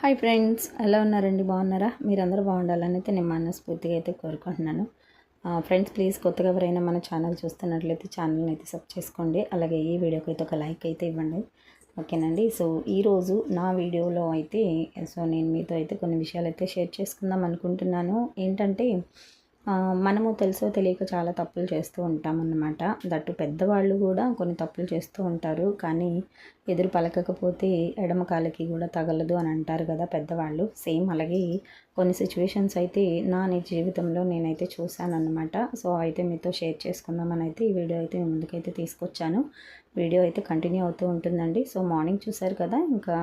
Hi friends, ఎలా ఉన్నారండి? బాగున్నారా? మీరందరూ బాగుండాలని అయితే నేను మనస్ఫూర్తిగా అయితే కోరుకుంటున్నాను. ఫ్రెండ్స్, ప్లీజ్ కొత్తగా ఎవరైనా మన ఛానల్ చూస్తున్నట్లయితే ఛానల్ని అయితే సబ్ చేసుకోండి. అలాగే ఈ వీడియోకి అయితే ఒక లైక్ అయితే ఇవ్వండి. ఓకేనండి. సో ఈరోజు నా వీడియోలో అయితే నేను మీతో అయితే కొన్ని విషయాలు అయితే షేర్ చేసుకుందాం అనుకుంటున్నాను. ఏంటంటే మనము తెలుసో తెలియక చాలా తప్పులు చేస్తూ ఉంటామన్నమాట. దట్టు పెద్దవాళ్ళు కూడా కొన్ని తప్పులు చేస్తూ ఉంటారు. కానీ ఎదురు పలకకపోతే ఎడమ కాలికి కూడా తగలదు అని అంటారు కదా పెద్దవాళ్ళు. సేమ్ అలాగే కొన్ని సిచ్యువేషన్స్ అయితే నా నిజ జీవితంలో నేనైతే చూశానన్నమాట. సో అయితే మీతో షేర్ చేసుకుందామని అయితే ఈ వీడియో అయితే మీ ముందుకైతే తీసుకొచ్చాను. వీడియో అయితే కంటిన్యూ అవుతూ ఉంటుందండి. సో మార్నింగ్ చూసారు కదా, ఇంకా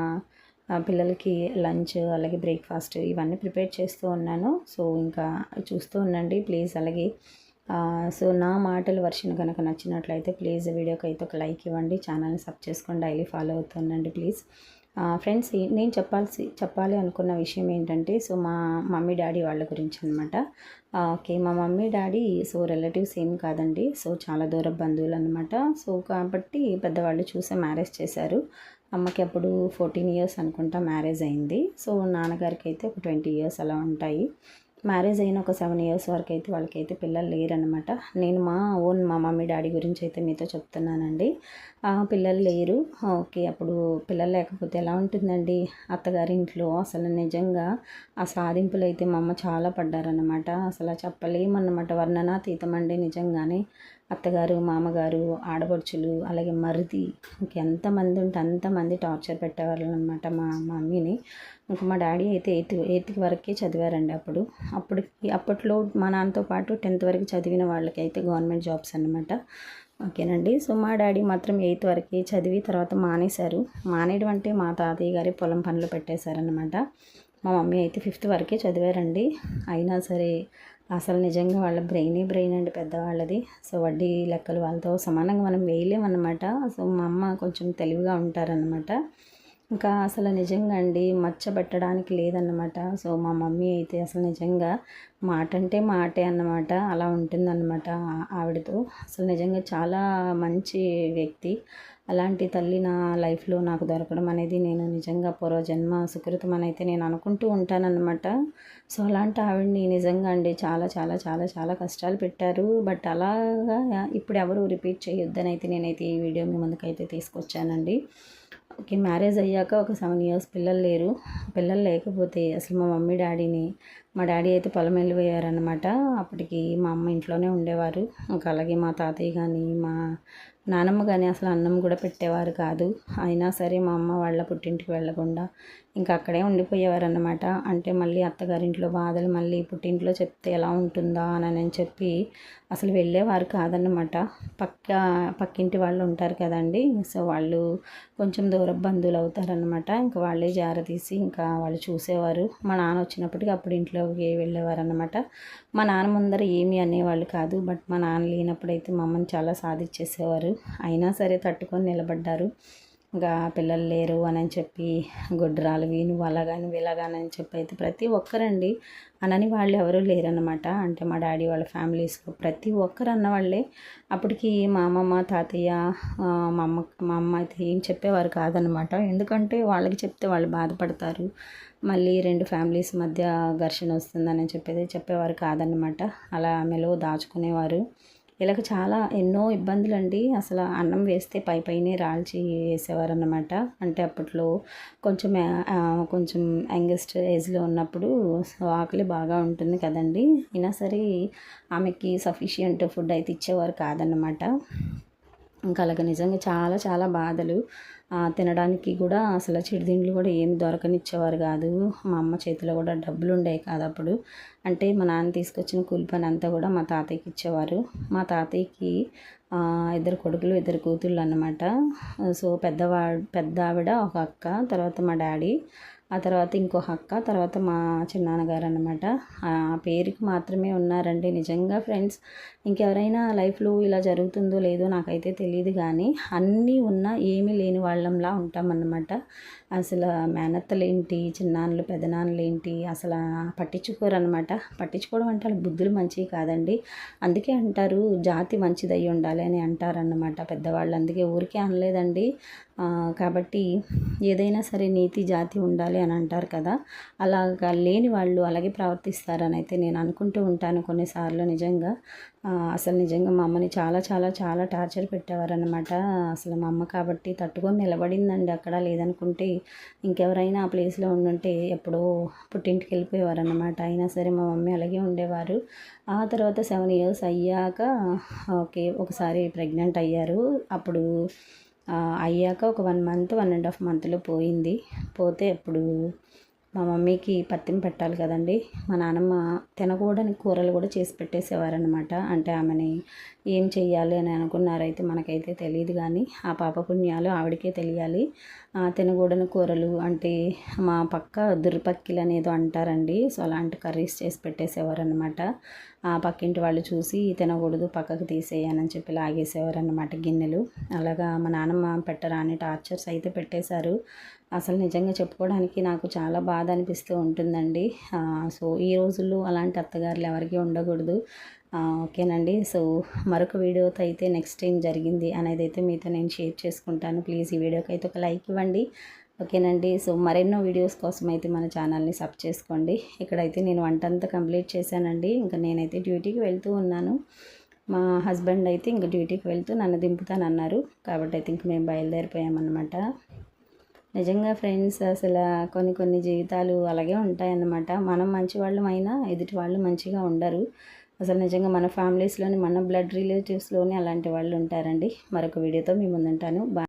పిల్లలకి లంచ్ అలాగే బ్రేక్ఫాస్ట్ ఇవన్నీ ప్రిపేర్ చేస్తూ ఉన్నాను. సో ఇంకా చూస్తూ ఉండండి ప్లీజ్. అలాగే సో నా మాటల వర్షన్ కనుక నచ్చినట్లయితే ప్లీజ్ వీడియోకి అయితే ఒక లైక్ ఇవ్వండి. ఛానల్ని సబ్ చేసుకొని డైలీ ఫాలో అవుతుండండి ప్లీజ్. ఫ్రెండ్స్, నేను చెప్పాలి అనుకున్న విషయం ఏంటంటే, సో మా మమ్మీ డాడీ వాళ్ళ గురించి అనమాట. ఓకే, మా మమ్మీ డాడీ సో రిలేటివ్స్ ఏం కాదండి. సో చాలా దూర బంధువులు అనమాట. సో కాబట్టి పెద్దవాళ్ళు చూసే మ్యారేజ్ చేశారు. అమ్మకి అప్పుడు 14 ఇయర్స్ అనుకుంటా మ్యారేజ్ అయింది. సో నాన్నగారికి అయితే ఒక 20 ఇయర్స్ అలా ఉంటాయి. మ్యారేజ్ అయిన ఒక 7 ఇయర్స్ వరకు అయితే వాళ్ళకైతే పిల్లలు లేరనమాట. నేను మా మమ్మీ డాడీ గురించి అయితే మీతో చెప్తున్నానండి. పిల్లలు లేరు. ఓకే, అప్పుడు పిల్లలు లేకపోతే ఎలా ఉంటుందండి అత్తగారి ఇంట్లో. అసలు నిజంగా ఆ సాధింపులు అయితే మా అమ్మ చాలా పడ్డారనమాట. అసలు చెప్పలేమన్నమాట, వర్ణనాతీతం అండి నిజంగానే. అత్తగారు, మామగారు, ఆడపడుచులు, అలాగే మరిది, ఇంకెంతమంది ఉంటే అంతమంది టార్చర్ పెట్టేవాళ్ళు అనమాట మా మమ్మీని. ఇంకా మా డాడీ అయితే ఎయిత్ వరకే చదివారండి. అప్పట్లో మా నాన్నతో పాటు 10th వరకు చదివిన వాళ్ళకి అయితే గవర్నమెంట్ జాబ్స్ అనమాట. ఓకేనండి. సో మా డాడీ మాత్రం 8th వరకే చదివి తర్వాత మానేశారు. మానేయడం అంటే మా తాతయ్య గారి పొలం పనులు పెట్టేశారనమాట. మా మమ్మీ అయితే 5th వరకే చదివారండి. అయినా సరే అసలు నిజంగా వాళ్ళ బ్రెయిన్ అండి పెద్దవాళ్ళది. సో వడ్డీ లెక్కలు వాళ్ళతో సమానంగా మనం వేయలేమన్నమాట. సో మా అమ్మ కొంచెం తెలివిగా ఉంటారనమాట. ఇంకా అసలు నిజంగా అండి మచ్చబెట్టడానికి లేదన్నమాట. సో మా మమ్మీ అయితే అసలు నిజంగా మాట అంటే మాటే అన్నమాట. అలా ఉంటుందన్నమాట ఆవిడతో. అసలు నిజంగా చాలా మంచి వ్యక్తి. అలాంటి తల్లి నా లైఫ్లో నాకు దొరకడం అనేది నేను నిజంగా పూర్వజన్మ సుకృతం అని అయితే నేను అనుకుంటూ ఉంటానన్నమాట. సో అలాంటి ఆవిడని నిజంగా అండి చాలా చాలా చాలా చాలా కష్టాలు పెట్టారు. బట్ అలాగా ఇప్పుడు ఎవరు రిపీట్ చేయొద్దని అయితే నేనైతే ఈ వీడియో మీ ముందుకైతే తీసుకొచ్చానండి. ఓకే, మ్యారేజ్ అయ్యాక ఒక 7 ఇయర్స్ పిల్లలు లేరు. పిల్లలు లేకపోతే అసలు మా డాడీ అయితే పొలం వెళ్ళిపోయారనమాట. అప్పటికి మా అమ్మ ఇంట్లోనే ఉండేవారు. ఇంకా అలాగే మా తాతయ్య కానీ మా నానమ్మ కానీ అసలు అన్నం కూడా పెట్టేవారు కాదు. అయినా సరే మా అమ్మ వాళ్ళ పుట్టింటికి వెళ్ళకుండా ఇంకా అక్కడే ఉండిపోయేవారన్నమాట. అంటే మళ్ళీ అత్తగారింట్లో బాధలు మళ్ళీ పుట్టింట్లో చెప్తే ఎలా ఉంటుందా అని చెప్పి అసలు వెళ్ళేవారు కాదన్నమాట. పక్కింటి వాళ్ళు ఉంటారు కదండి. సో వాళ్ళు కొంచెం దూర బంధువులు అవుతారనమాట. ఇంకా వాళ్ళే జారతీసి ఇంకా వాళ్ళు చూసేవారు. మా నాన్న వచ్చినప్పటికీ అప్పుడు ఇంట్లోకి వెళ్ళేవారు అనమాట. మా నాన్న ముందర ఏమీ అనేవాళ్ళు కాదు. బట్ మా నాన్న లేనప్పుడైతే మా అమ్మని చాలా సాధించేసేవారు. అయినా సరే తట్టుకొని నిలబడ్డారు. ఇంకా పిల్లలు లేరు అని చెప్పి గొడ్రాలువి నువ్వు అలాగాని ఇలాగానని చెప్పి అయితే ప్రతి ఒక్కరండి అనని వాళ్ళు ఎవరూ లేరన్నమాట. అంటే మా డాడీ వాళ్ళ ఫ్యామిలీస్లో ప్రతి ఒక్కరు అన్నవాళ్ళే. అప్పటికి మా అమ్మమ్మ తాతయ్య మా అమ్మ అయితే ఏం చెప్పేవారు కాదనమాట. ఎందుకంటే వాళ్ళకి చెప్తే వాళ్ళు బాధపడతారు, మళ్ళీ 2 ఫ్యామిలీస్ మధ్య ఘర్షణ వస్తుందని చెప్పేవారు కాదనమాట. అలా ఆమెలో దాచుకునేవారు. ఇలాగ చాలా ఎన్నో ఇబ్బందులండి. అసలు అన్నం వేస్తే పైనే రాల్చి వేసేవారన్నమాట. అంటే అప్పట్లో కొంచెం యంగెస్ట్ ఏజ్లో ఉన్నప్పుడు సో ఆకలి బాగా ఉంటుంది కదండి. అయినా సరే ఆమెకి సఫిషియంట్ ఫుడ్ అయితే ఇచ్చేవారు కాదన్నమాట. ఇంకా అలాగ నిజంగా చాలా చాలా బాధలు. తినడానికి కూడా అసలు చిరుతిండ్లు కూడా ఏమి దొరకనిచ్చేవారు కాదు. మా అమ్మ చేతిలో కూడా డబ్బులు ఉండేవి కాదు అప్పుడు. అంటే మా నాన్న తీసుకొచ్చిన కూలి పని అంతా కూడా మా తాతయ్యకి ఇచ్చేవారు. మా తాతయ్యకి 2 కొడుకులు 2 కూతుళ్ళు అన్నమాట. సో పెద్ద ఆవిడ ఒక అక్క, తర్వాత మా డాడీ, ఆ తర్వాత ఇంకో అక్క, తర్వాత మా చిన్నాన్నగారు అన్నమాట. ఆ పేరుకి మాత్రమే ఉన్నారండి నిజంగా ఫ్రెండ్స్. ఇంకెవరైనా లైఫ్లో ఇలా జరుగుతుందో లేదో నాకైతే తెలియదు, కానీ అన్నీ ఉన్నా ఏమీ లేని వాళ్ళంలా ఉంటామన్నమాట. అసలు మేనత్తలేంటి, చిన్నాన్నలు పెదనాన్నలేంటి అసలు పట్టించుకోరన్నమాట. పట్టించుకోవడం అంటే వాళ్ళ బుద్ధులు మంచివి కాదండి. అందుకే అంటారు జాతి మంచిదై ఉండాలి అని అంటారన్నమాట పెద్దవాళ్ళు. అందుకే ఊరికే అనలేదండి. కాబట్టి ఏదైనా సరే నీతి జాతి ఉండాలి అని అంటారు కదా, అలాగా లేని వాళ్ళు అలాగే ప్రవర్తిస్తారని అయితే నేను అనుకుంటూ ఉంటాను కొన్నిసార్లు. నిజంగా అసలు నిజంగా మా అమ్మని చాలా చాలా చాలా టార్చర్ పెట్టేవారనమాట. అసలు మా అమ్మ కాబట్టి తట్టుకొని నిలబడిందండి అక్కడ. లేదనుకుంటే ఇంకెవరైనా ఆ ప్లేస్లో ఉండుంటే ఎప్పుడో పుట్టింటికి వెళ్ళిపోయేవారన్నమాట. అయినా సరే మా మమ్మీ అలాగే ఉండేవారు. ఆ తర్వాత 7 ఇయర్స్ అయ్యాక ఓకే, ఒకసారి ప్రెగ్నెంట్ అయ్యారు. అప్పుడు అయ్యాక ఒక 1 మంత్ 1.5 మంత్లో పోయింది. పోతే అప్పుడు మా మమ్మీకి పత్యం పెట్టాలి కదండి. మా నాన్నమ్మ తినకూడని కూరలు కూడా చేసి పెట్టేసేవారనమాట. అంటే ఆమెని ఏం చెయ్యాలి అని అనుకున్నారైతే మనకైతే తెలియదు, కానీ ఆ పాప పుణ్యాలు ఆవిడకే తెలియాలి. తినకూడని కూరలు అంటే మా పక్క దుర్పక్కిలు అనేదో అంటారండి. సో అలాంటి కర్రీస్ చేసి పెట్టేసేవారనమాట. ఆ పక్కింటి వాళ్ళు చూసి తినకూడదు పక్కకు తీసేయనని చెప్పి లాగేసేవారనమాట గిన్నెలు. అలాగా మా నాన్నమ్మ పెట్టరా అని టార్చర్స్ అయితే పెట్టేశారు. అసలు నిజంగా చెప్పుకోవడానికి నాకు చాలా బాధ అనిపిస్తూ ఉంటుందండి. సో ఈ రోజుల్లో అలాంటి అత్తగారులు ఎవరికి ఉండకూడదు. ఓకేనండి. సో మరొక వీడియోతో అయితే నెక్స్ట్ ఏం జరిగింది అనేది అయితే మీతో నేను షేర్ చేసుకుంటాను. ప్లీజ్ ఈ వీడియోకి అయితే ఒక లైక్ ఇవ్వండి. ఓకేనండి. సో మరెన్నో వీడియోస్ కోసం అయితే మన ఛానల్ని సబ్ చేసుకోండి. ఇక్కడైతే నేను వంట అంతా కంప్లీట్ చేశానండి. ఇంకా నేనైతే డ్యూటీకి వెళ్తూ ఉన్నాను. మా హస్బెండ్ అయితే ఇంకా డ్యూటీకి వెళ్తూ నన్ను దింపుతానన్నారు. కాబట్టి అయితే ఇంక మేము బయలుదేరిపోయామన్నమాట. నిజంగా ఫ్రెండ్స్ అసలు కొన్ని కొన్ని జీవితాలు అలాగే ఉంటాయన్నమాట. మనం మంచి వాళ్ళమైనా ఎదుటి వాళ్ళు మంచిగా ఉండరు. అసలు నిజంగా మన ఫ్యామిలీస్లోని మన బ్లడ్ రిలేటివ్స్లోనే అలాంటి వాళ్ళు ఉంటారండి. మరొక వీడియోతో మీ ముందుంటాను.